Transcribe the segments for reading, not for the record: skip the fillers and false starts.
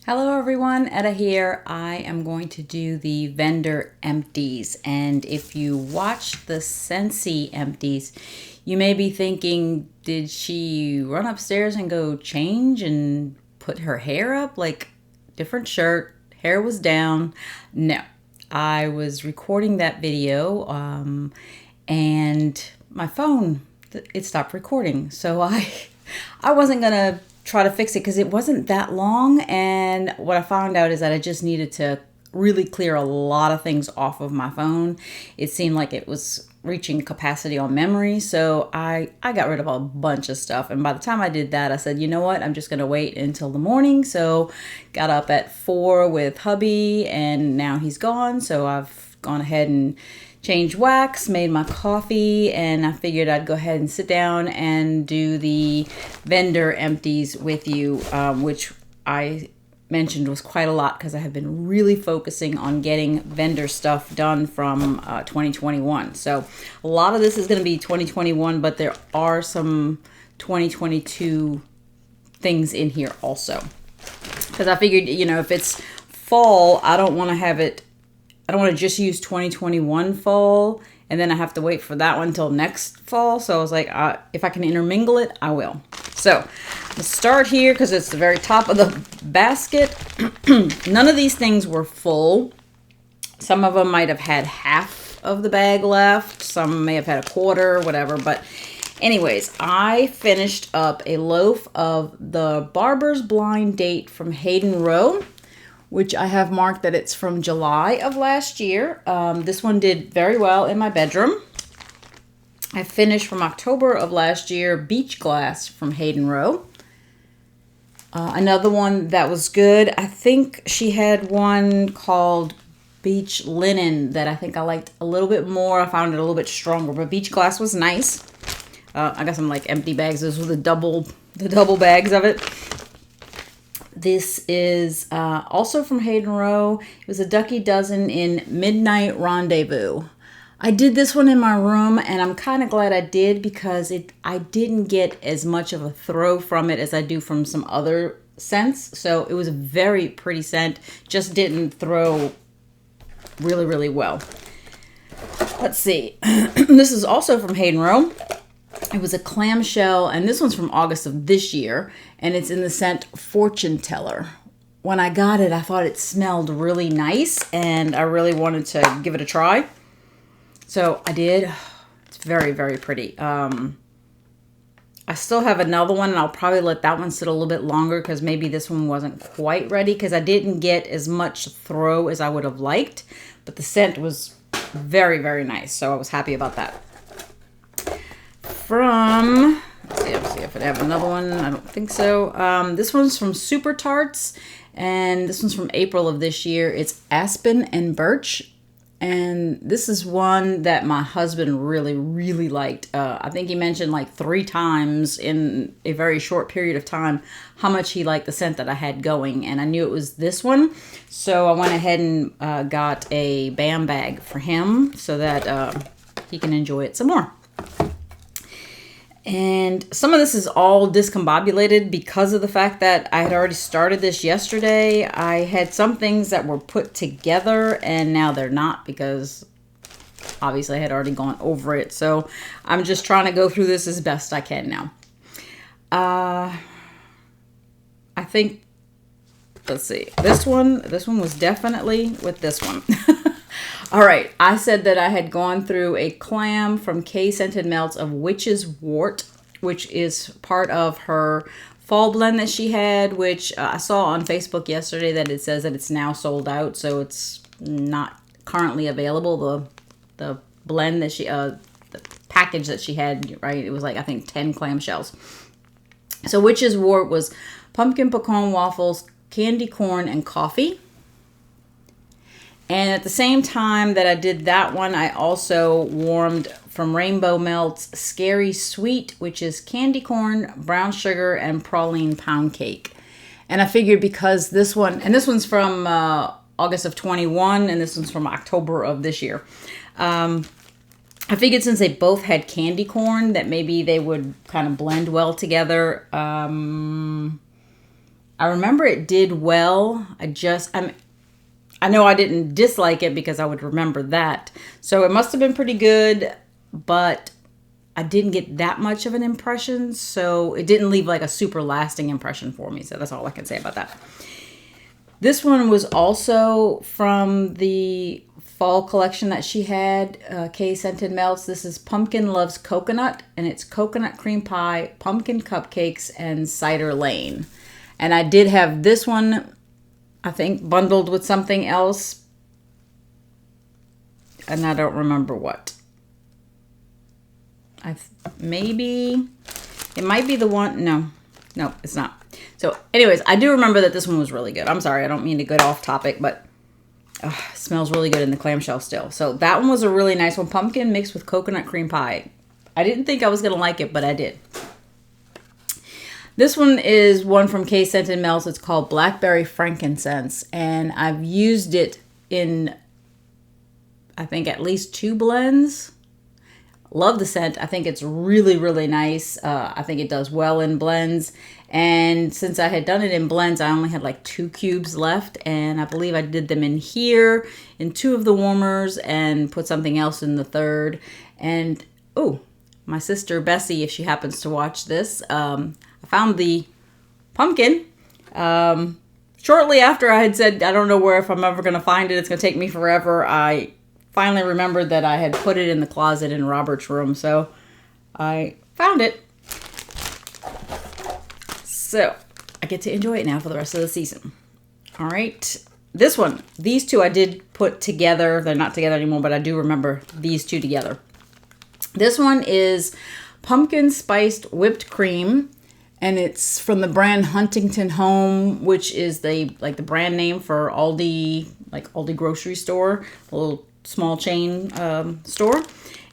Hello everyone, Etta here. I am going to do the vendor empties, and if you watch the Scentsy empties, you may be thinking, did she run upstairs and go change and put her hair up? Like, different shirt, hair was down. No, I was recording that video and my phone, it stopped recording. So I wasn't gonna try to fix it because it wasn't that long, and what I found out is that I just needed to really clear a lot of things off of my phone. It seemed like it was reaching capacity on memory, so I got rid of a bunch of stuff, and by the time I did that, I said, you know what, I'm just gonna wait until the morning. So got up at 4 with hubby, and now he's gone, so I've gone ahead and changed wax, made my coffee, and I figured I'd go ahead and sit down and do the vendor empties with you, which I mentioned was quite a lot because I have been really focusing on getting vendor stuff done from 2021. So a lot of this is going to be 2021, but there are some 2022 things in here also. Because I figured, if it's fall, I don't want to just use 2021 fall and then I have to wait for that one until next fall. So I was like, if I can intermingle it, I will. So let's start here because it's the very top of the basket. None of these things were full. Some of them might have had half of the bag left. Some may have had a quarter, whatever. But anyways, I finished up a loaf of the Barber's Blind Date from Hayden Rowe, which I have marked that it's from July of last year. This one did very well in my bedroom. I finished from October of last year, Beach Glass from Hayden Rowe. Another one that was good, I think she had one called Beach Linen that I think I liked a little bit more. I found it a little bit stronger, but Beach Glass was nice. I got some like empty bags. Those were the double bags of it. This is also from Hayden Rowe. It was a Ducky Dozen in Midnight Rendezvous. I did this one in my room, and I'm kind of glad I did because I didn't get as much of a throw from it as I do from some other scents. So it was a very pretty scent, just didn't throw really, really well. Let's see. This is also from Hayden Rowe. It was a clamshell, and this one's from August of this year, and it's in the scent Fortune Teller. When I got it, I thought it smelled really nice, and I really wanted to give it a try. So I did. It's very, very pretty. I still have another one, and I'll probably let that one sit a little bit longer because maybe this one wasn't quite ready because I didn't get as much throw as I would have liked, but the scent was very, very nice, so I was happy about that. Let's see if I have another one. I don't think so. This one's from Super Tarts, and this one's from April of this year. It's Aspen and Birch, and this is one that my husband really, really liked. I think he mentioned like 3 times in a very short period of time how much he liked the scent that I had going, and I knew it was this one, so I went ahead and got a BAM bag for him so that he can enjoy it some more. And some of this is all discombobulated because of the fact that I had already started this yesterday. I had some things that were put together and now they're not because obviously I had already gone over it. So I'm just trying to go through this as best I can now. I think, let's see, this one was definitely with this one. All right, I said that I had gone through a clam from K Scented Melts of Witch's Wort, which is part of her fall blend that she had, which I saw on Facebook yesterday that it says that it's now sold out, so it's not currently available. The blend that the package that she had, right, it was like, I think 10 clamshells. So Witch's Wort was pumpkin pecan waffles, candy corn, and coffee. And at the same time that I did that one, I also warmed from Rainbow Melts Scary Sweet, which is candy corn, brown sugar, and praline pound cake. And I figured because this one's from August of 21, and this one's from October of this year. I figured since they both had candy corn that maybe they would kind of blend well together. I remember it did well. I know I didn't dislike it because I would remember that. So it must have been pretty good, but I didn't get that much of an impression. So it didn't leave like a super lasting impression for me. So that's all I can say about that. This one was also from the fall collection that she had, Kay Scented Melts. This is Pumpkin Loves Coconut, and it's coconut cream pie, pumpkin cupcakes, and cider lane. And I did have this one, I think, bundled with something else, and I don't remember what. Maybe it might be the one. No, it's not. So anyways, I do remember that this one was really good. I'm sorry, I don't mean to get off topic, but it smells really good in the clamshell still. So that one was a really nice one. Pumpkin mixed with coconut cream pie. I didn't think I was going to like it, but I did. This one is one from Kay Scented Melts. It's called Blackberry Frankincense. And I've used it in, I think, at least 2 blends. Love the scent. I think it's really, really nice. I think it does well in blends. And since I had done it in blends, I only had like 2 cubes left. And I believe I did them in here, in 2 of the warmers, and put something else in the 3rd. And, oh, my sister Bessie, if she happens to watch this, I found the pumpkin shortly after I had said, I don't know where, if I'm ever going to find it. It's going to take me forever. I finally remembered that I had put it in the closet in Robert's room. So I found it. So I get to enjoy it now for the rest of the season. All right. This one, these 2 I did put together. They're not together anymore, but I do remember these 2 together. This one is pumpkin spiced whipped cream. And it's from the brand Huntington Home, which is the brand name for Aldi, like Aldi grocery store, a little small chain store.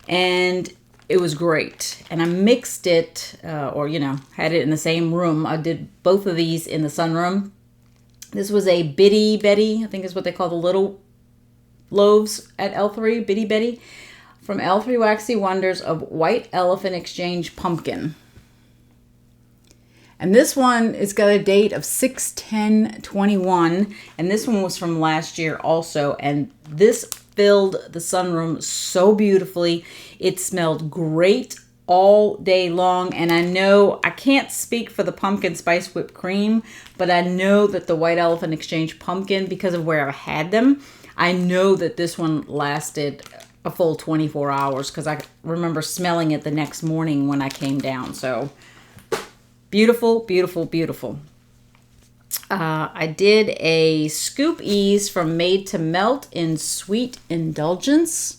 And it was great. And I mixed it, had it in the same room. I did both of these in the sunroom. This was a Bitty Betty, I think is what they call the little loaves at L3, Bitty Betty, from L3 Waxy Wonders of White Elephant Exchange Pumpkin. And this one has got a date of 6/10/21, and this one was from last year also, and this filled the sunroom so beautifully. It smelled great all day long, and I know I can't speak for the pumpkin spice whipped cream, but I know that the White Elephant Exchange Pumpkin, because of where I had them, I know that this one lasted a full 24 hours because I remember smelling it the next morning when I came down. So beautiful, beautiful, beautiful. I did a Scoop Ease from Made to Melt in Sweet Indulgence.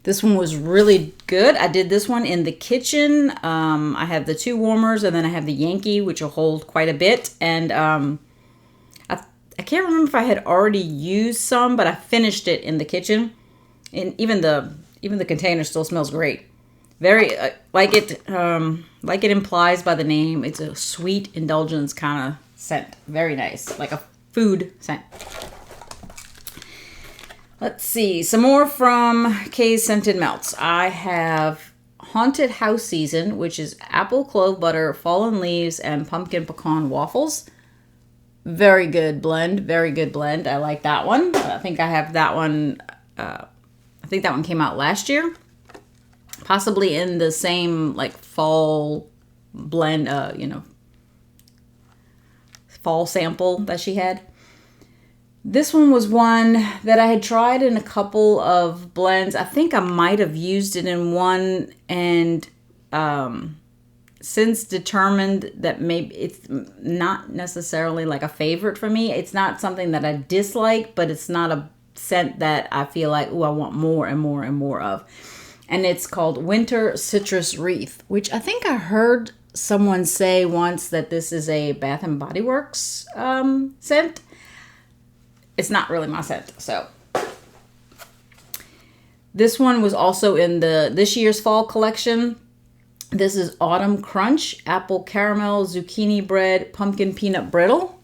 This one was really good. I did this one in the kitchen. I have the 2 warmers, and then I have the Yankee, which will hold quite a bit. And I can't remember if I had already used some, but I finished it in the kitchen. And even the container still smells great. Very like it implies by the name. It's a sweet indulgence kind of scent. Very nice, like a food scent. Let's see, some more from Kay's Scented Melts. I have Haunted House Season, which is apple clove butter, fallen leaves, and pumpkin pecan waffles. Very good blend. Very good blend. I like that one. I think I have that one. I think that one came out last year. Possibly in the same like fall blend, fall sample that she had. This one was one that I had tried in a couple of blends. I think I might have used it in one, and since determined that maybe it's not necessarily like a favorite for me. It's not something that I dislike, but it's not a scent that I feel like, oh, I want more and more and more of. And it's called Winter Citrus Wreath, which I think I heard someone say once that this is a Bath and Body Works scent. It's not really my scent, so. This one was also in this year's fall collection. This is Autumn Crunch, Apple Caramel, Zucchini Bread, Pumpkin Peanut Brittle.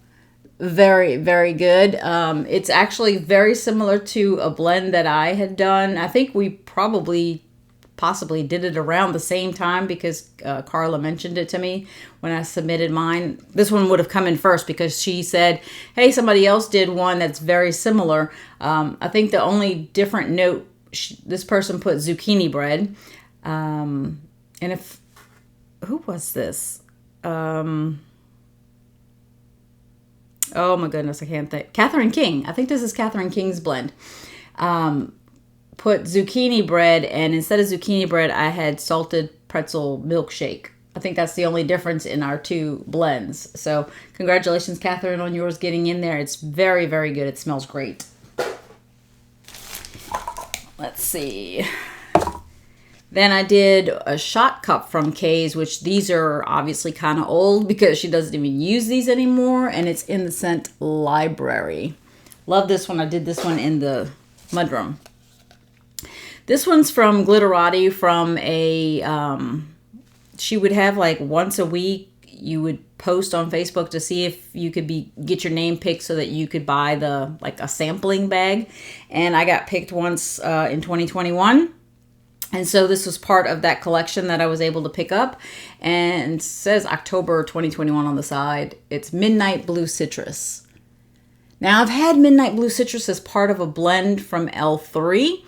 Very, very good. It's actually very similar to a blend that I had done. I think we probably possibly did it around the same time because Carla mentioned it to me when I submitted mine. This one would have come in first because she said, hey, somebody else did one that's very similar. I think the only different note, this person put zucchini bread. And if, who was this? Oh my goodness, I can't think. Catherine King. I think this is Catherine King's blend. Put zucchini bread, and instead of zucchini bread, I had salted pretzel milkshake. I think that's the only difference in our two blends. So congratulations, Catherine, on yours getting in there. It's very, very good. It smells great. Let's see. Then I did a shot cup from Kay's, which these are obviously kind of old because she doesn't even use these anymore. And it's in the scent Library. Love this one. I did this one in the mudroom. This one's from Glitterati from a, she would have like once a week, you would post on Facebook to see if you could get your name picked so that you could buy like a sampling bag. And I got picked once in 2021. And so this was part of that collection that I was able to pick up. And it says October 2021 on the side. It's Midnight Blue Citrus. Now I've had Midnight Blue Citrus as part of a blend from L3.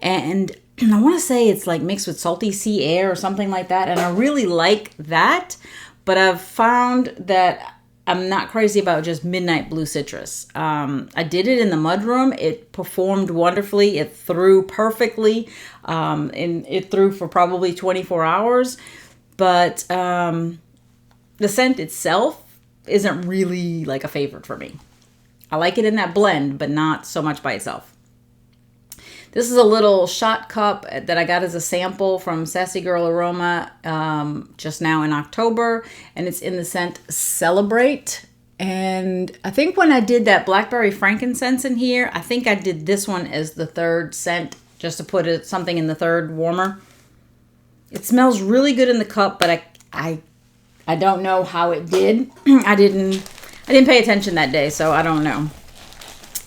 And I want to say it's like mixed with Salty Sea Air or something like that. And I really like that. But I've found that I'm not crazy about just Midnight Blue Citrus. I did it in the mudroom. It performed wonderfully. It threw perfectly. And it threw for probably 24 hours. But the scent itself isn't really like a favorite for me. I like it in that blend, but not so much by itself. This is a little shot cup that I got as a sample from Sassy Girl Aroma just now in October. And it's in the scent Celebrate. And I think when I did that Blackberry Frankincense in here, I think I did this one as the third scent just to put something in the third warmer. It smells really good in the cup, but I don't know how it did. I didn't pay attention that day, so I don't know.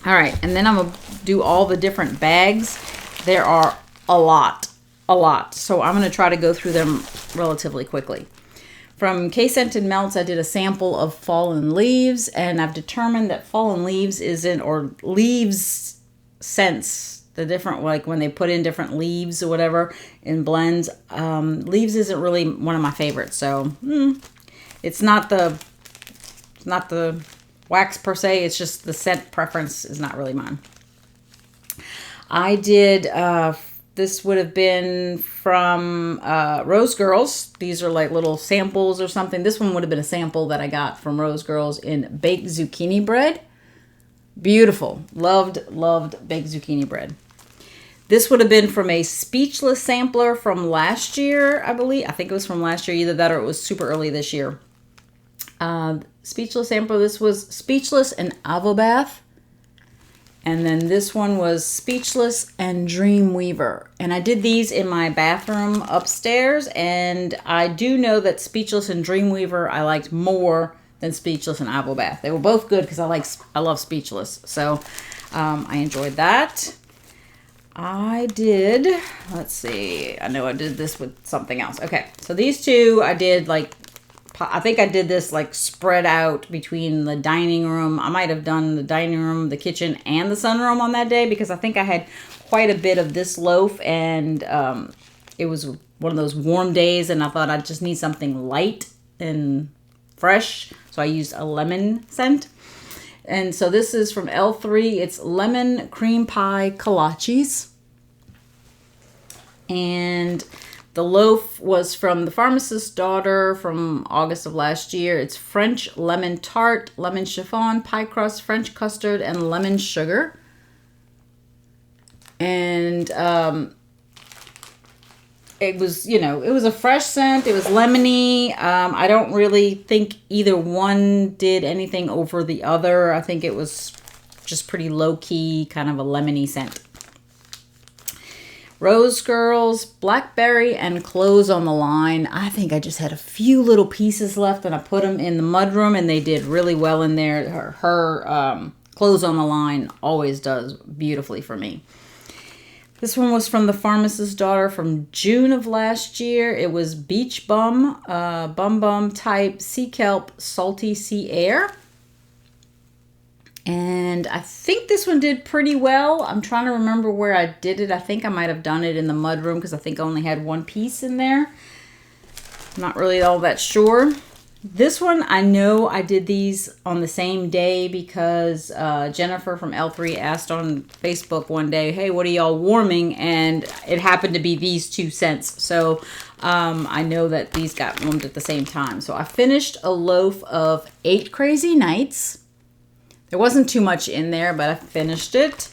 All right, and then I'm going to do all the different bags. There are a lot. So I'm going to try to go through them relatively quickly. From K-Scented Melts, I did a sample of Fallen Leaves, and I've determined that Fallen Leaves or leaves scents, the different, like when they put in different leaves or whatever in blends, leaves isn't really one of my favorites. So it's not the wax per se, it's just the scent preference is not really mine. I did, this would have been from Rose Girls. These are like little samples or something. This one would have been a sample that I got from Rose Girls in baked zucchini bread. Beautiful. Loved baked zucchini bread. This would have been from a Speechless sampler from last year, I believe. I think it was from last year, either that or it was super early this year. Speechless sampler, this was Speechless and Avobath. And then this one was Speechless and Dreamweaver. And I did these in my bathroom upstairs. And I do know that Speechless and Dreamweaver I liked more than Speechless and Avobath. They were both good because I love Speechless. So I enjoyed that. I did, let's see. I know I did this with something else. Okay, so these two I did I think I did this like spread out between the dining room. I might have done the dining room, the kitchen, and the sunroom on that day because I think I had quite a bit of this loaf and it was one of those warm days and I thought I just need something light and fresh. So I used a lemon scent. And so this is from L3. It's Lemon Cream Pie Kolaches. And the loaf was from The Pharmacist's Daughter from August of last year. It's French lemon tart, lemon chiffon, pie crust, French custard, and lemon sugar. And it was, it was a fresh scent. It was lemony. I don't really think either one did anything over the other. I think it was just pretty low-key, kind of a lemony scent. Rose Girls, Blackberry, and Clothes on the Line. I think I just had a few little pieces left and I put them in the mudroom and they did really well in there. Her Clothes on the Line always does beautifully for me. This one was from the Pharmacist's Daughter from June of last year. It was Beach Bum, Bum Bum type Sea Kelp Salty Sea Air. And I think this one did pretty well. I'm trying to remember where I did it. I think I might have done it in the mudroom because I think I only had one piece in there. I'm not really all that sure. This one, I know I did these on the same day because Jennifer from L3 asked on Facebook one day, hey, what are y'all warming? And it happened to be these 2 scents. So I know that these got warmed at the same time. So I finished a loaf of 8 Crazy Nights. There wasn't too much in there, but I finished it.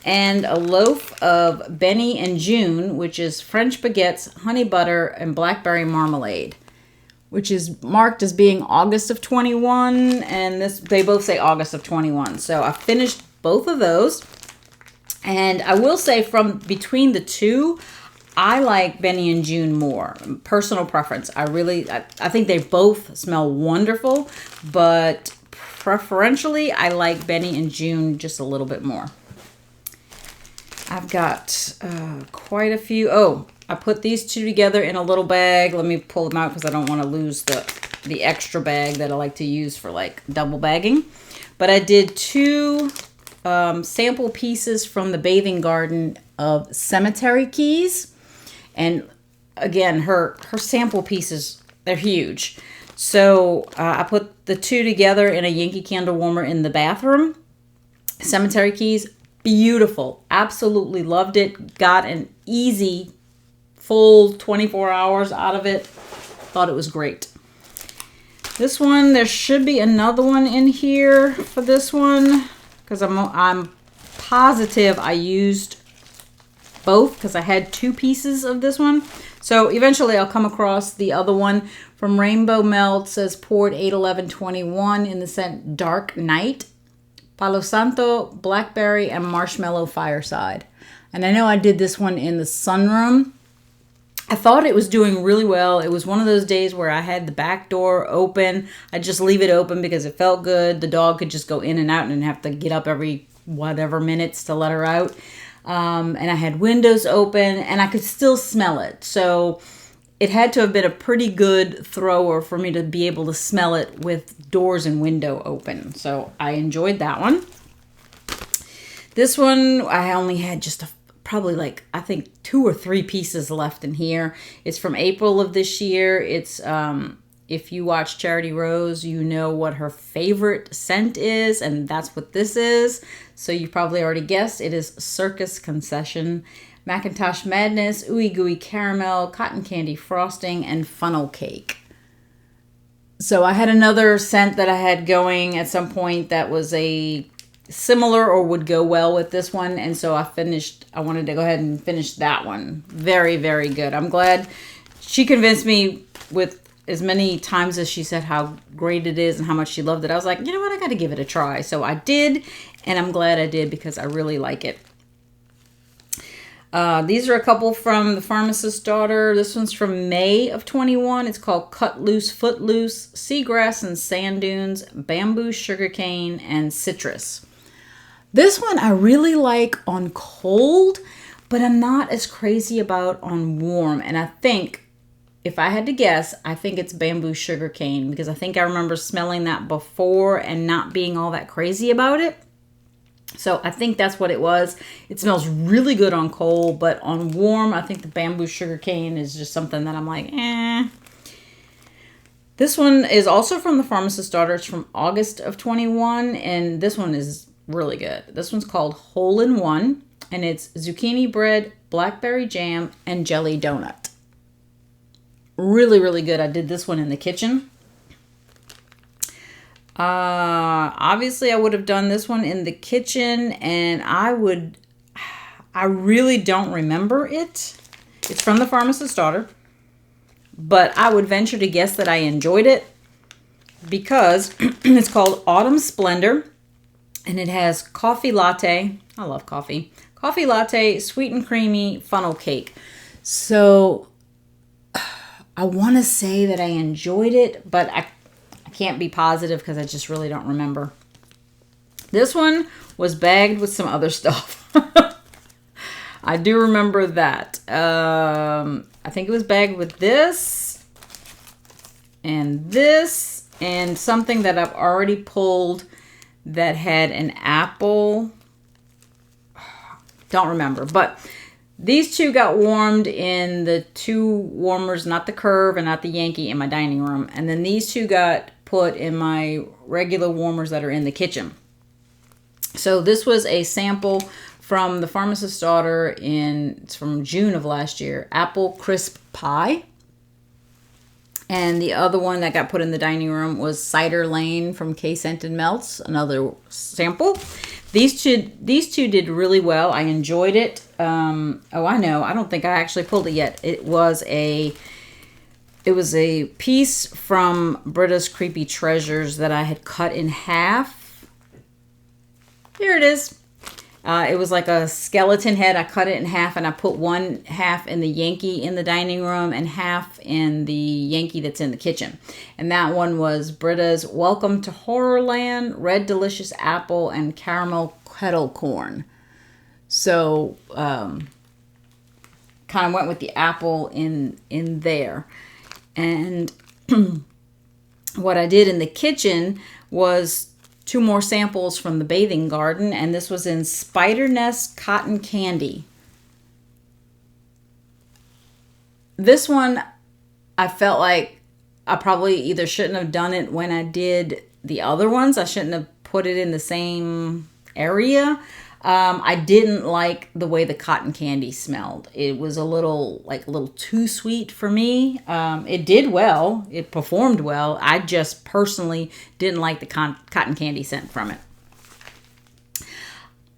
And a loaf of Benny and June, which is French baguettes, honey butter, and blackberry marmalade, which is marked as being August of 21. And they both say August of 21. So I finished both of those. And I will say from between the two, I like Benny and June more. Personal preference. I think they both smell wonderful, but preferentially, I like Benny and June just a little bit more. I've got quite a few. Oh, I put these two together in a little bag. Let me pull them out because I don't want to lose the extra bag that I like to use for like double bagging. But I did 2 sample pieces from the Bathing Garden of Cemetery Keys. And again, her sample pieces, they're huge. So I put the 2 together in a Yankee Candle warmer in the bathroom. Cemetery Keys, beautiful. Absolutely loved it. Got an easy full 24 hours out of it. Thought it was great. This one, there should be another one in here for this one because I'm positive I used both because I had 2 pieces of this one. So eventually I'll come across the other one from Rainbow Melt. Says poured 8/11/21 in the scent Dark Night, Palo Santo, Blackberry, and Marshmallow Fireside. And I know I did this one in the sunroom. I thought it was doing really well. It was one of those days where I had the back door open. I just leave it open because it felt good. The dog could just go in and out and have to get up every whatever minutes to let her out. And I had windows open and I could still smell it. So it had to have been a pretty good thrower for me to be able to smell it with doors and window open. So I enjoyed that one. This one, I only had just probably like, I think 2 or 3 pieces left in here. It's from April of this year. It's, if you watch Charity Rose, you know what her favorite scent is, and that's what this is. So you probably already guessed. It is Circus Concession, Macintosh Madness, Ooey Gooey Caramel, Cotton Candy Frosting, and Funnel Cake. So I had another scent that I had going at some point that was a similar or would go well with this one. And so I wanted to go ahead and finish that one. Very, very good. I'm glad she convinced me with as many times as she said how great it is and how much she loved it. I was like, you know what? I got to give it a try. So I did. And I'm glad I did because I really like it. These are a couple from the Pharmacist's Daughter. This one's from May of 21. It's called Cut Loose, Footloose, Seagrass and Sand Dunes, Bamboo, Sugarcane, and Citrus. This one I really like on cold, but I'm not as crazy about on warm. And I think, if I had to guess, I think it's Bamboo Sugarcane because I think I remember smelling that before and not being all that crazy about it. So I think that's what it was. It smells really good on cold, but on warm, I think the Bamboo Sugarcane is just something that I'm like, eh. This one is also from the Pharmacist's Daughter. It's from August of 21, and this one is really good. This one's called Hole in One, and it's zucchini bread, blackberry jam, and jelly donut. Really, really good. I did this one in the kitchen. Obviously I would have done this one in the kitchen, and I really don't remember it. It's from the Pharmacist's Daughter, but I would venture to guess that I enjoyed it because it's called Autumn Splendor, and it has coffee latte. I love coffee. Coffee latte, sweet and creamy funnel cake. So I want to say that I enjoyed it, but I can't be positive because I just really don't remember. This one was bagged with some other stuff. I do remember that. I think it was bagged with this and something that I've already pulled that had an apple. Don't remember, but these two got warmed in the two warmers, not the Curve and not the Yankee, in my dining room. And then these two got put in my regular warmers that are in the kitchen. So this was a sample from the Pharmacist's Daughter it's from June of last year, Apple Crisp Pie. And the other one that got put in the dining room was Cider Lane from K Scented Melts, another sample. These two did really well. I enjoyed it. Oh, I know. I don't think I actually pulled it yet. It was a piece from Britta's Creepy Treasures that I had cut in half. Here it is. It was like a skeleton head. I cut it in half and I put one half in the Yankee in the dining room and half in the Yankee that's in the kitchen. And that one was Britta's Welcome to Horrorland, Red Delicious Apple, and Caramel Kettle Corn. So, kind of went with the apple in there. And what I did in the kitchen was 2 more samples from the Bathing Garden, and this was in Spider Nest Cotton Candy. This one, I felt like I probably either shouldn't have done it when I did the other ones. I shouldn't have put it in the same area. I didn't like the way the cotton candy smelled. It was a little too sweet for me. It did well. It performed well. I just personally didn't like the cotton candy scent from it.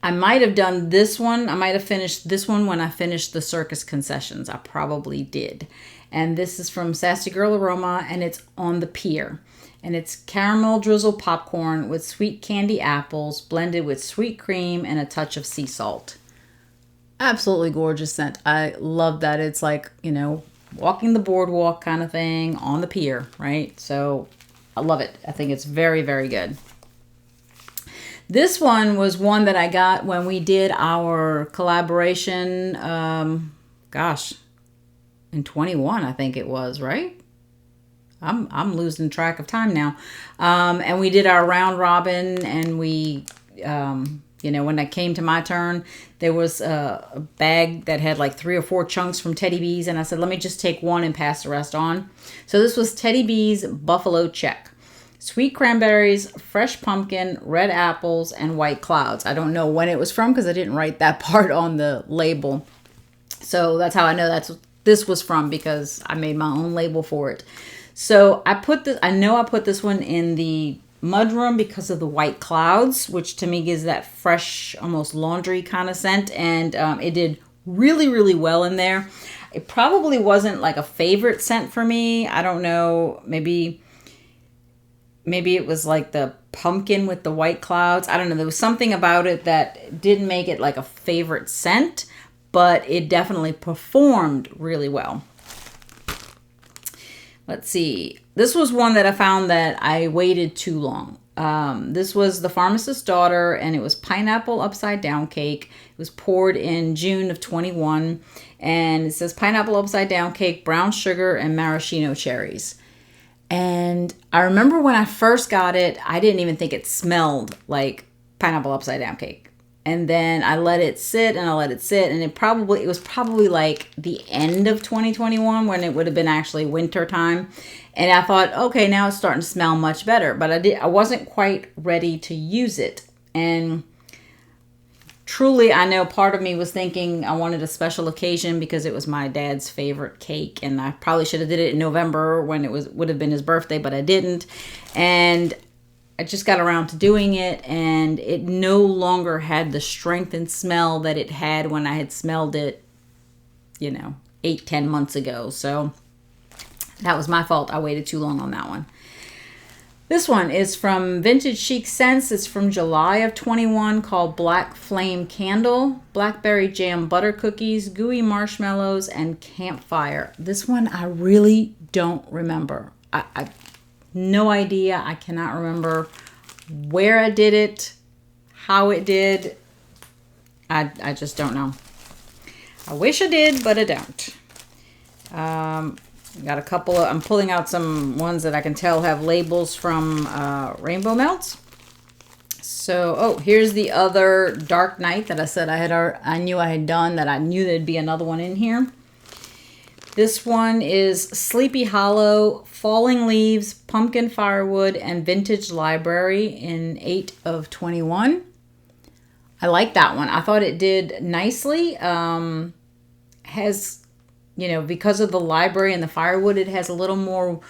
I might have done this one. I might have finished this one when I finished the Circus Concessions. I probably did. And this is from Sassy Girl Aroma, and it's On the Pier. And it's caramel drizzle popcorn with sweet candy apples blended with sweet cream and a touch of sea salt. Absolutely gorgeous scent. I love that. It's like, walking the boardwalk kind of thing on the pier, right? So I love it. I think it's very, very good. This one was one that I got when we did our collaboration, in 21, I think it was, right? I'm losing track of time now. And we did our round robin, and we, when I came to my turn, there was a bag that had like 3 or 4 chunks from Teddy B's, and I said, let me just take one and pass the rest on. So this was Teddy B's Buffalo Check. Sweet cranberries, fresh pumpkin, red apples, and white clouds. I don't know when it was from because I didn't write that part on the label. So that's how I know that's what this was from, because I made my own label for it. So I put this one in the mudroom because of the white clouds, which to me gives that fresh, almost laundry kind of scent. And it did really, really well in there. It probably wasn't like a favorite scent for me. I don't know. Maybe it was like the pumpkin with the white clouds. I don't know. There was something about it that didn't make it like a favorite scent, but it definitely performed really well. Let's see. This was one that I found that I waited too long. This was the Pharmacist's Daughter, and it was pineapple upside down cake. It was poured in June of 21, and it says pineapple upside down cake, brown sugar, and maraschino cherries. And I remember when I first got it, I didn't even think it smelled like pineapple upside down cake. And then I let it sit and and it was probably like the end of 2021 when it would have been actually winter time. And I thought, okay, now it's starting to smell much better, but I wasn't quite ready to use it. And truly, I know part of me was thinking I wanted a special occasion because it was my dad's favorite cake, and I probably should have did it in November when it would have been his birthday, but I didn't. And I just got around to doing it, and it no longer had the strength and smell that it had when I had smelled it, 8-10 months ago. So that was my fault. I waited too long on that one. This one is from Vintage Chic Scents. It's from July of 21, called Black Flame Candle, Blackberry Jam Butter Cookies, Gooey Marshmallows, and Campfire. This one I really don't remember. I no idea. I cannot remember where I did it, how it did. I just don't know. I wish I did, but I don't. Got a couple of, I'm pulling out some ones that I can tell have labels from Rainbow Melts. So, oh, here's the other Dark Night that I said I knew I had done, that I knew there'd be another one in here. This one is Sleepy Hollow, Falling Leaves, Pumpkin Firewood, and Vintage Library in 8 of 21. I like that one. I thought it did nicely. Has, you know, because of the library and the firewood, it has a little more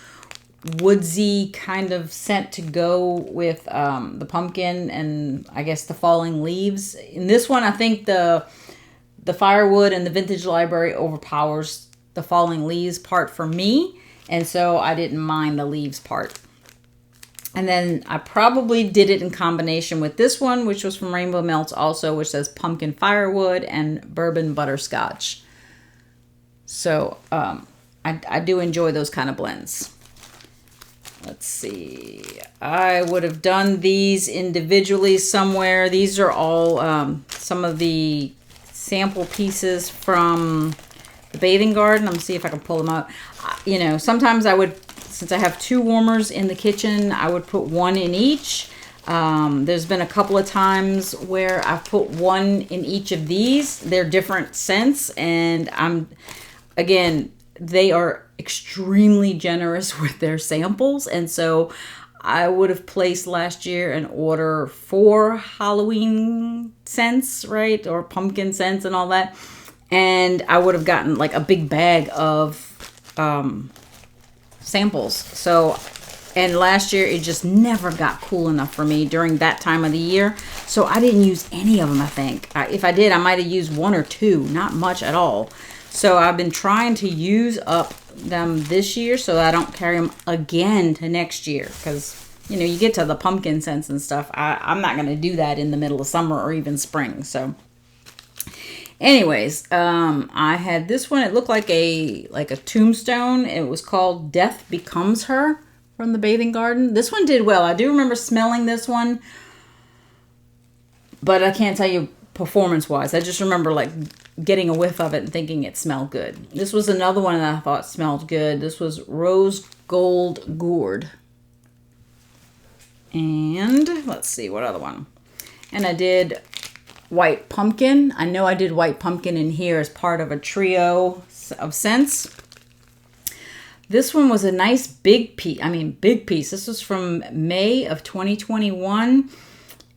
woodsy kind of scent to go with the pumpkin and I guess the falling leaves. In this one, I think the firewood and the Vintage Library overpowers the falling leaves part for me, and so I didn't mind the leaves part. And then I probably did it in combination with this one, which was from Rainbow Melts also, which says Pumpkin Firewood and Bourbon Butterscotch. So I do enjoy those kind of blends. Let's see. I would have done these individually somewhere. These are all some of the sample pieces from the bathing garden. I'm gonna see if I can pull them out. You know, sometimes I would, since I have 2 warmers in the kitchen, I would put 1 in each. There's been a couple of times where I've put 1 in each of these. They're different scents, and again, they are extremely generous with their samples, and so I would have placed last year an order for Halloween scents, right, or pumpkin scents and all that. And I would have gotten like a big bag of samples. So, and last year it just never got cool enough for me during that time of the year. So I didn't use any of them, I think. If I did, I might have used 1 or 2, not much at all. So I've been trying to use up them this year so that I don't carry them again to next year. Because, you know, you get to the pumpkin scents and stuff. I'm not going to do that in the middle of summer or even spring. So anyways, I had this one. It looked like a tombstone. It was called Death Becomes Her from the Bathing Garden. This one did well. I do remember smelling this one, but I can't tell you performance-wise. I just remember like getting a whiff of it and thinking it smelled good. This was another one that I thought smelled good. This was Rose Gold Gourd. And let's see, what other one? And I did White Pumpkin. I know I did White Pumpkin in here as part of a trio of scents. This one was a nice big piece. I mean, big piece. This was from May of 2021.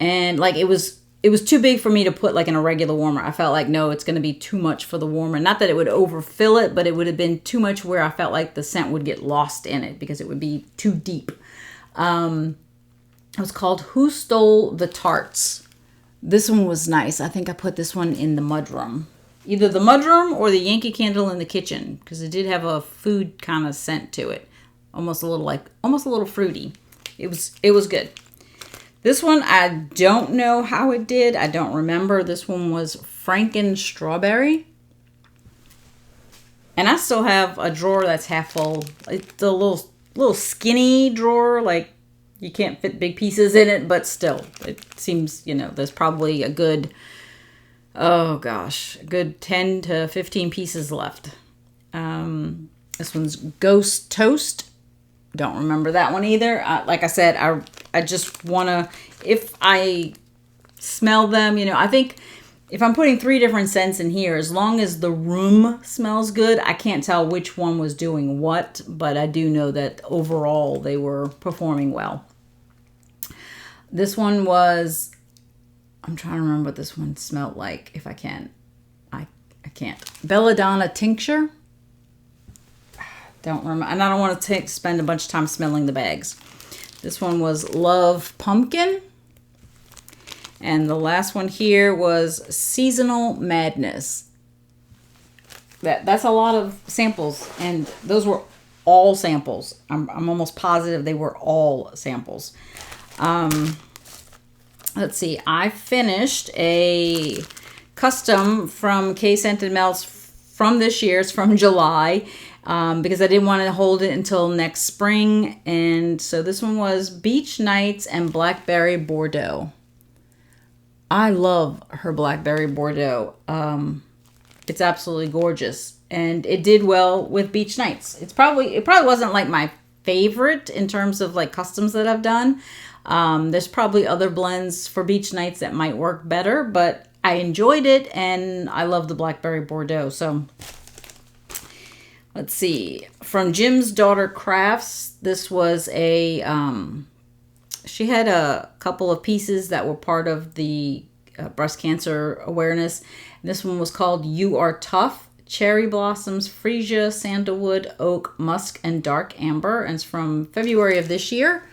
And like it was too big for me to put like in a regular warmer. I felt like, no, it's going to be too much for the warmer. Not that it would overfill it, but it would have been too much where I felt like the scent would get lost in it because it would be too deep. It was called Who Stole the Tarts? This one was nice. I think I put this one in the mudroom. Either the mudroom or the Yankee Candle in the kitchen, because it did have a food kind of scent to it. Almost a little fruity. It was good. This one, I don't know how it did. I don't remember. This one was Franken Strawberry. And I still have a drawer that's half full. It's a little skinny drawer. Like, you can't fit big pieces in it, but still. It seems, you know, there's probably a good, oh gosh, a good 10 to 15 pieces left. This one's Ghost Toast. Don't remember that one either. Like I said, I just want to, if I smell them, you know, I think if I'm putting 3 different scents in here, as long as the room smells good, I can't tell which one was doing what, but I do know that overall they were performing well. This one was, I'm trying to remember what this one smelled like, if I can. I can't. Belladonna Tincture. Don't remember, and I don't want to spend a bunch of time smelling the bags. This one was Love Pumpkin. And the last one here was Seasonal Madness. That's a lot of samples, and those were all samples. I'm almost positive they were all samples. Let's see, I finished a custom from K Scented Melts from this year. It's from July. Because I didn't want to hold it until next spring. And so this one was Beach Nights and Blackberry Bordeaux. I love her Blackberry Bordeaux. It's absolutely gorgeous. And it did well with beach nights. It probably wasn't like my favorite in terms of like customs that I've done. There's probably other blends for beach nights that might work better, but I enjoyed it and I love the Blackberry Bordeaux. So let's see. From Jim's Daughter Crafts, this was a, she had a couple of pieces that were part of the breast cancer awareness. This one was called You Are Tough. Cherry blossoms, freesia, sandalwood, oak, musk, and dark amber. And it's from February of this year.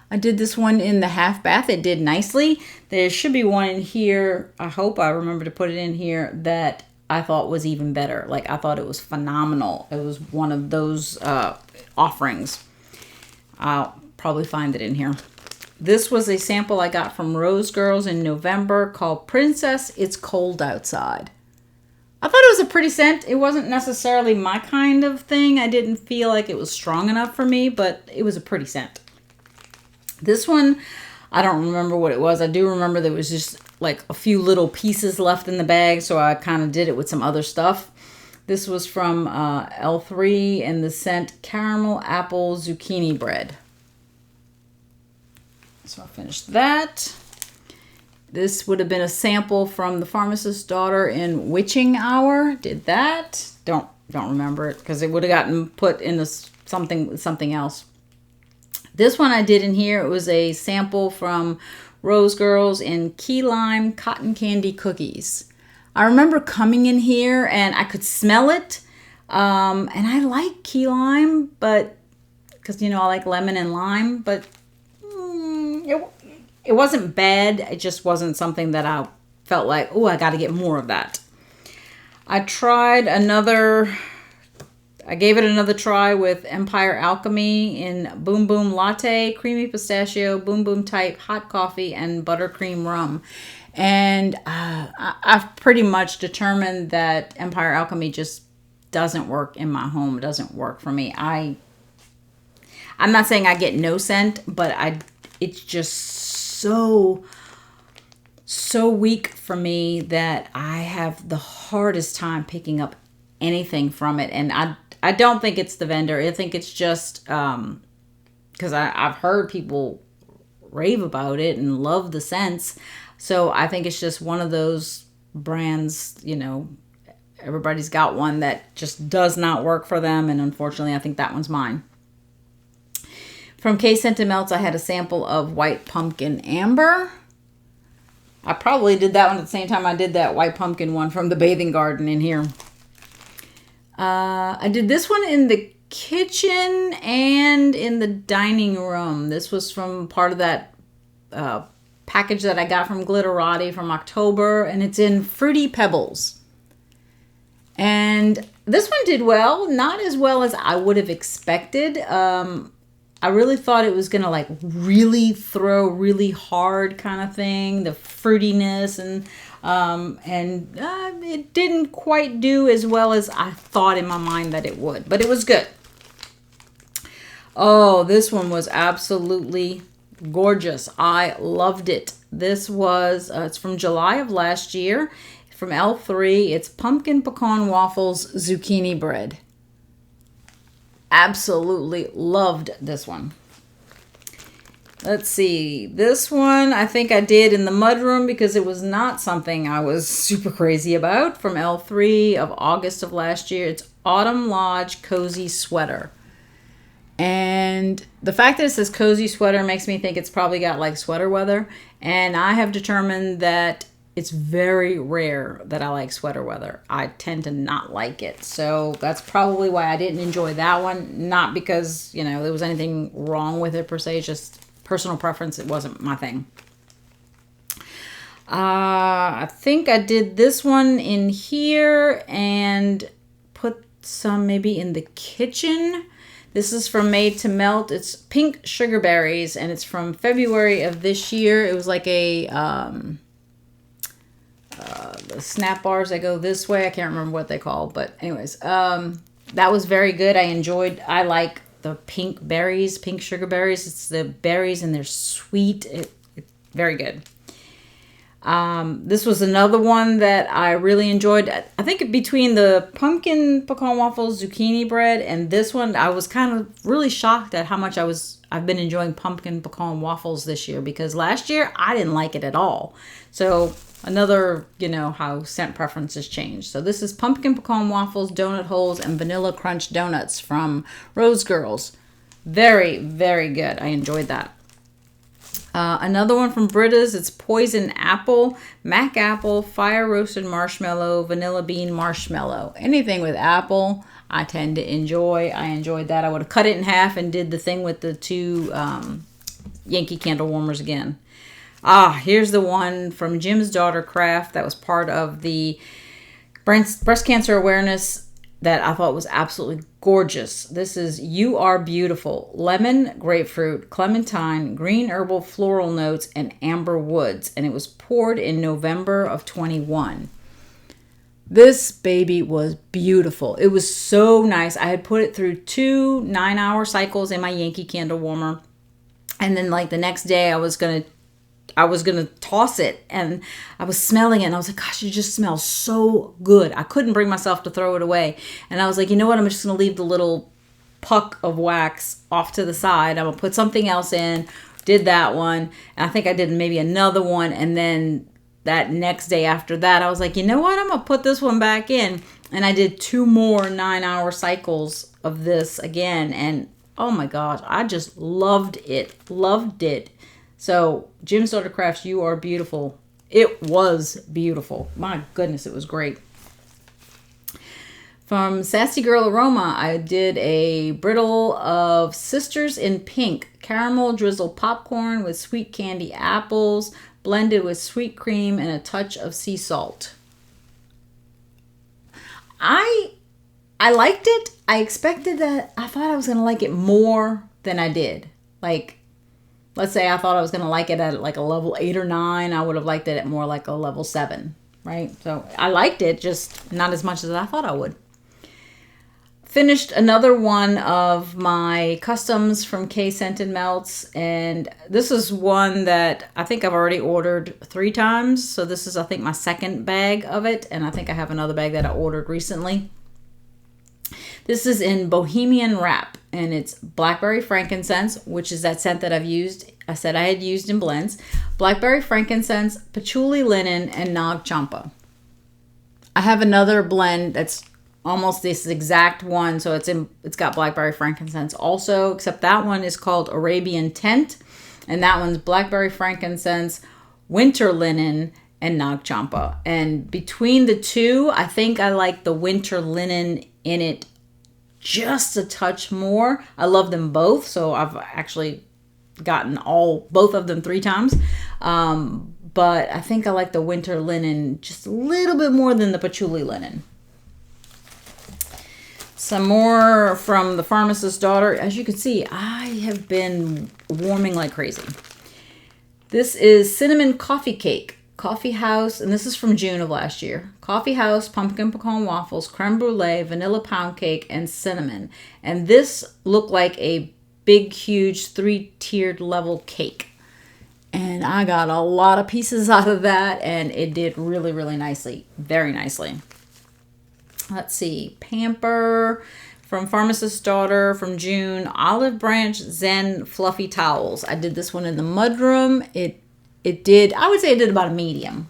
I did this one in the half bath. It did nicely. There should be one in here. I hope I remember to put it in here that I thought was even better. Like, I thought it was phenomenal. It was one of those offerings. I'll probably find it in here. This was a sample I got from Rose Girls in November called Princess, It's Cold Outside. I thought it was a pretty scent. It wasn't necessarily my kind of thing. I didn't feel like it was strong enough for me, but it was a pretty scent. This one, I don't remember what it was. I do remember there was just like a few little pieces left in the bag, so I kind of did it with some other stuff. This was from L3 and the scent Caramel Apple Zucchini Bread. So I finished that. This would have been a sample from the Pharmacist's Daughter in Witching Hour. Did that. Don't remember it because it would have gotten put in this something else. This one I did in here. It was a sample from Rose Girls in Key Lime Cotton Candy Cookies. I remember coming in here and I could smell it. And I like key lime, but because, you know, I like lemon and lime, but it wasn't bad. It just wasn't something that I felt like, oh, I got to get more of that. I gave it another try with Empire Alchemy in Boom Boom Latte, Creamy Pistachio, Boom Boom Type, Hot Coffee, and Buttercream Rum. And I've pretty much determined that Empire Alchemy just doesn't work in my home. It doesn't work for me. I'm not saying I get no scent, but it's just so weak for me that I have the hardest time picking up anything from it. And I don't think it's the vendor. I think it's just because I've heard people rave about it and love the scents. So I think it's just one of those brands, you know, everybody's got one that just does not work for them. And unfortunately, I think that one's mine. From K Sentimelts, I had a sample of White Pumpkin Amber. I probably did that one at the same time I did that White Pumpkin one from the Bathing Garden in here. I did this one in the kitchen and in the dining room. This was from part of that package that I got from Glitterati from October, and it's in Fruity Pebbles. And this one did well, not as well as I would have expected. I really thought it was going to like really throw really hard kind of thing, the fruitiness, and it didn't quite do as well as I thought in my mind that it would, but it was good. Oh, this one was absolutely gorgeous. I loved it. This was, it's from July of last year, from L3. It's Pumpkin Pecan Waffles Zucchini Bread. Absolutely loved this one. Let's see. This one I think I did in the mudroom because it was not something I was super crazy about. From L3 of August of last year. It's Autumn Lodge Cozy Sweater. And the fact that it says cozy sweater makes me think it's probably got like sweater weather. And I have determined that it's very rare that I like sweater weather. I tend to not like it. So that's probably why I didn't enjoy that one. Not because, you know, there was anything wrong with it per se. Just personal preference. It wasn't my thing. I think I did this one in here and put some maybe in the kitchen. This is from Made to Melt. It's Pink Sugar Berries, and it's from February of this year. It was like a the snap bars that go this way. I can't remember what they call, but anyways, that was very good. I like the pink berries, pink sugar berries. It's the berries and they're sweet. Very good. This was another one that I really enjoyed. I think between the pumpkin pecan waffles, zucchini bread, and this one, I was kind of really shocked at how much I've been enjoying pumpkin pecan waffles this year, because last year I didn't like it at all. So another, how scent preferences change. So this is pumpkin pecan waffles, donut holes, and vanilla crunch donuts from Rose Girls. Very, very good. I enjoyed that. Another one from Britta's, it's poison apple, mac apple, fire roasted marshmallow, vanilla bean marshmallow. Anything with apple, I tend to enjoy. I enjoyed that. I would have cut it in half and did the thing with the two Yankee candle warmers again. Here's the one from Jim's Daughter Craft that was part of the breast cancer awareness that I thought was absolutely gorgeous. This is You Are Beautiful. Lemon, grapefruit, clementine, green herbal floral notes, and amber woods. And it was poured in November of 21. This baby was beautiful. It was so nice. I had put it through 2 9-hour cycles in my Yankee candle warmer. And then like the next day I was going to toss it, and I was smelling it, and I was like, gosh, it just smells so good. I couldn't bring myself to throw it away. And I was like, you know what? I'm just going to leave the little puck of wax off to the side. I'm going to put something else in. Did that one. And I think I did maybe another one. And then that next day after that, I was like, you know what? I'm going to put this one back in. And I did 2 more 9-hour cycles of this again. And oh my gosh, I just loved it. Loved it. So, Jim's Daughter Crafts, You Are Beautiful. It was beautiful. My goodness, it was great. From Sassy Girl Aroma, I did a brittle of Sisters in Pink. Caramel drizzled popcorn with sweet candy apples, blended with sweet cream and a touch of sea salt. I liked it. I expected that. I thought I was going to like it more than I did. Let's say I thought I was going to like it at like a level 8 or 9. I would have liked it at more like a level 7, right? So I liked it, just not as much as I thought I would. Finished another one of my customs from K Scented Melts. And this is one that I think I've already ordered 3 times. So this is, I think, my second bag of it. And I think I have another bag that I ordered recently. This is in Bohemian Wrap, and it's blackberry frankincense, which is that scent that I said I had used in blends. Blackberry frankincense, patchouli linen, and Nag Champa. I have another blend that's almost this exact one, so it's got blackberry frankincense also, except that one is called Arabian Tent, and that one's blackberry frankincense, winter linen, and Nag Champa. And between the two, I think I like the winter linen in it just a touch more. I love them both, so I've actually gotten both of them 3 times. But I think I like the winter linen just a little bit more than the patchouli linen. Some more from the Pharmacist's Daughter. As you can see, I have been warming like crazy. This is Cinnamon Coffee Cake. Coffee House, and this is from June of last year. Coffee House, pumpkin pecan waffles, creme brulee, vanilla pound cake, and cinnamon. And this looked like a big, huge 3-tiered level cake. And I got a lot of pieces out of that, and it did really, really nicely. Very nicely. Let's see. Pamper from Pharmacist's Daughter from June. Olive Branch Zen Fluffy Towels. I did this one in the mudroom. I would say it did about a medium.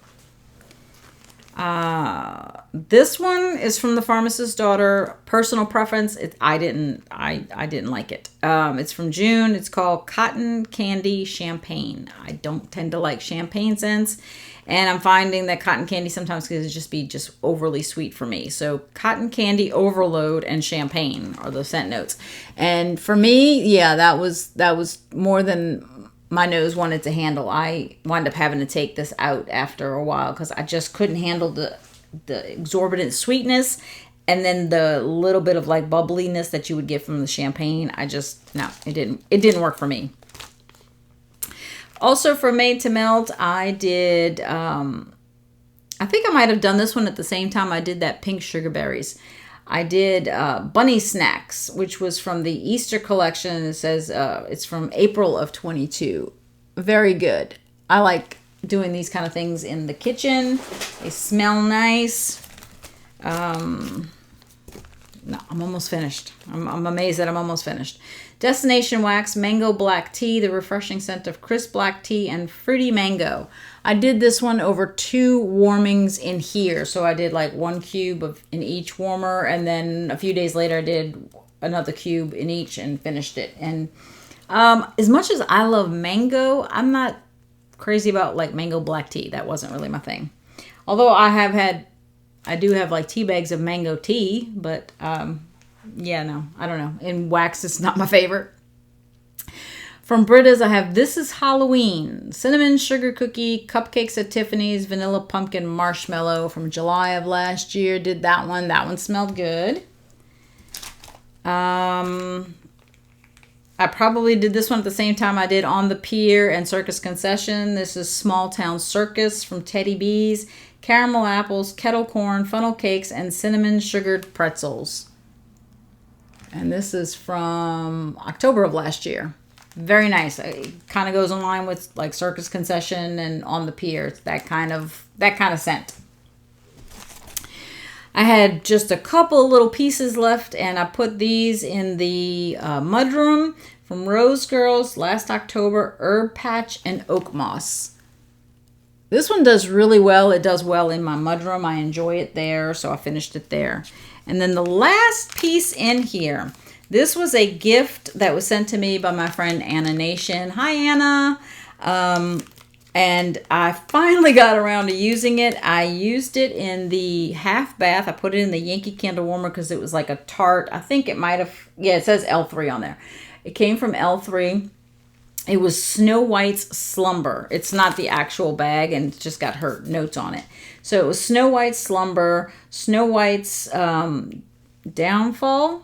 This one is from the Pharmacist's Daughter. Personal preference. I didn't like it. It's from June. It's called Cotton Candy Champagne. I don't tend to like champagne scents, and I'm finding that cotton candy sometimes can just be overly sweet for me. So cotton candy overload and champagne are the scent notes. And for me, yeah, that was more than my nose wanted to handle. I wound up having to take this out after a while because I just couldn't handle the exorbitant sweetness and then the little bit of like bubbliness that you would get from the champagne. It didn't work for me. Also for Made to Melt, I did, I think I might have done this one at the same time I did that pink sugar berries. I did Bunny Snacks, which was from the Easter collection. It says it's from April of 22. Very good. I like doing these kind of things in the kitchen. They smell nice. No, I'm almost finished. I'm amazed that I'm almost finished. Destination Wax Mango Black Tea, the refreshing scent of crisp black tea and fruity mango. I did this one over 2 warmings in here. So I did like 1 cube in each warmer, and then a few days later I did another cube in each and finished it. And as much as I love mango, I'm not crazy about like mango black tea. That wasn't really my thing. Although I do have like tea bags of mango tea, but yeah, no, I don't know. In wax, it's not my favorite. From Britta's, I have This Is Halloween, cinnamon sugar cookie, cupcakes at Tiffany's, vanilla pumpkin marshmallow from July of last year. Did that one. That one smelled good. I probably did this one at the same time I did On the Pier and Circus Concession. This is Small Town Circus from Teddy B's. Caramel apples, kettle corn, funnel cakes, and cinnamon sugared pretzels. And this is from October of last year. Very nice. It kind of goes in line with like Circus Concession and On the Pier. It's that kind of scent. I had just a couple little pieces left, and I put these in the mudroom from Rose Girls last October, Herb Patch and Oak Moss. This one does really well. It does well in my mudroom. I enjoy it there, so I finished it there. And then the last piece in here, this was a gift that was sent to me by my friend Anna Nation. Hi, Anna. And I finally got around to using it. I used it in the half bath. I put it in the Yankee candle warmer because it was like a tart. I think it might have, yeah, it says L3 on there. It came from L3. It was Snow White's Slumber. It's not the actual bag, and it's just got her notes on it. So it was Snow White's Slumber, Snow White's Downfall,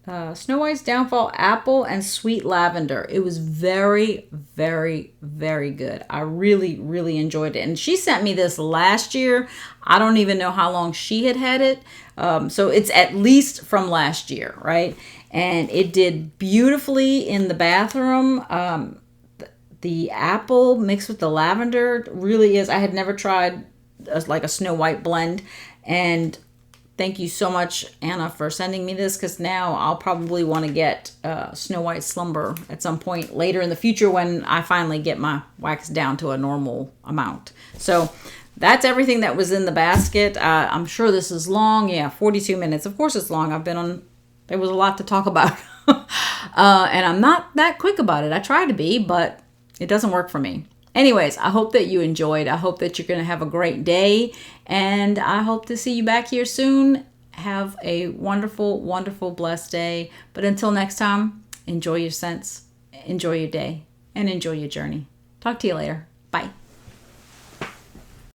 Apple, and Sweet Lavender. It was very, very, very good. I really, really enjoyed it. And she sent me this last year. I don't even know how long she had it. So it's at least from last year, right? And it did beautifully in the bathroom. The apple mixed with the lavender really is. I had never tried like a Snow White blend. And thank you so much, Anna, for sending me this, because now I'll probably want to get Snow White Slumber at some point later in the future when I finally get my wax down to a normal amount. So that's everything that was in the basket. I'm sure this is long. Yeah, 42 minutes. Of course it's long. There was a lot to talk about. And I'm not that quick about it. I try to be, but it doesn't work for me. Anyways, I hope that you enjoyed. I hope that you're going to have a great day. And I hope to see you back here soon. Have a wonderful, wonderful, blessed day. But until next time, enjoy your scents, enjoy your day, and enjoy your journey. Talk to you later. Bye.